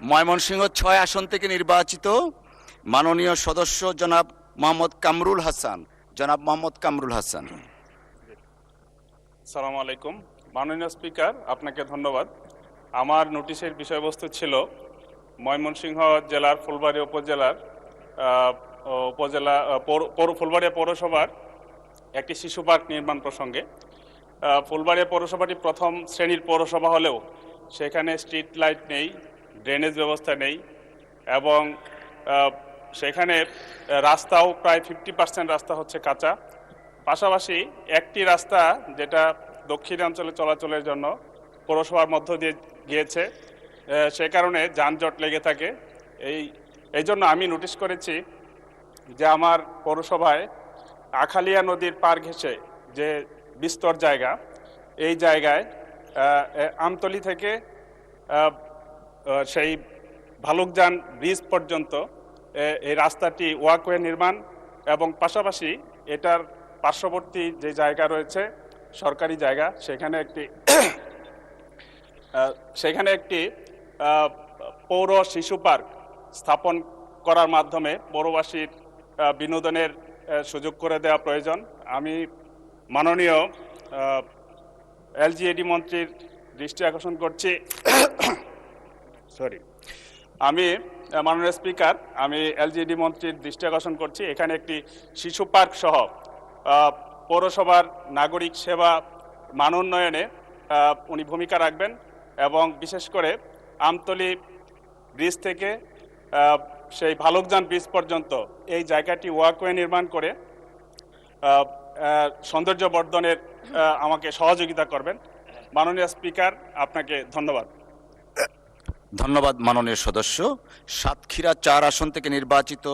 ময়মনসিংহ ৬ আসন থেকে নির্বাচিত মাননীয় সদস্য জনাব মোহাম্মদ কামরুল হাসান। জনাব মোহাম্মদ কামরুল হাসান। আসসালামু আলাইকুম। মাননীয় স্পিকার, আপনাকে ধন্যবাদ। আমার নোটিশের বিষয়বস্তু ছিল ময়মনসিংহ জেলার ফুলবাড়িয়া উপজেলার ফুলবাড়িয়া পৌরসভার একটি শিশু পার্ক নির্মাণ প্রসঙ্গে। ফুলবাড়িয়া পৌরসভাটি প্রথম শ্রেণীর পৌরসভা হলেও সেখানে স্ট্রিট লাইট নেই, ড্রেনেজ ব্যবস্থা নেই এবং সেখানে রাস্তাও প্রায় 50% রাস্তা হচ্ছে কাঁচা। পাশাপাশি একটি রাস্তা যেটা দক্ষিণাঞ্চলে চলাচলের জন্য পৌরসভার মধ্য দিয়ে গিয়েছে, সে কারণে যানজট লেগে থাকে। এই জন্য আমি নোটিশ করেছি যে আমার পৌরসভায় আখালিয়া নদীর পার ঘেঁষে যে বিস্তর জায়গা, এই জায়গায় আমতলী থেকে সেই ভালুকজান ব্রিজ পর্যন্ত এই রাস্তাটি ওয়াকওয়ে নির্মাণ এবং পাশাপাশি এটার পার্শ্ববর্তী যে জায়গা রয়েছে সরকারি জায়গা, সেখানে একটি পৌর শিশু পার্ক স্থাপন করার মাধ্যমে পৌরবাসীর বিনোদনের সুযোগ করে দেওয়া প্রয়োজন। আমি মাননীয় এলজিইডি মন্ত্রীর দৃষ্টি আকর্ষণ করছি। মাননীয় স্পিকার, আমি এলজিইডি মন্ত্রীর দৃষ্টি আকর্ষণ করছি এখানে একটি শিশু পার্ক সহ পৌরসভার নাগরিক সেবা মান উন্নয়নে উনি ভূমিকা রাখবেন এবং বিশেষ করে আমতলী ব্রিজ থেকে সেই ভালুকজান ব্রিজ পর্যন্ত এই জায়গাটি ওয়াকওয়ে নির্মাণ করে সৌন্দর্য বর্ধনের আমাকে সহযোগিতা করবেন। মাননীয় স্পিকার, আপনাকে ধন্যবাদ। ধন্যবাদ মাননীয় সদস্য। সাতক্ষীরা ৪ আসন থেকে নির্বাচিত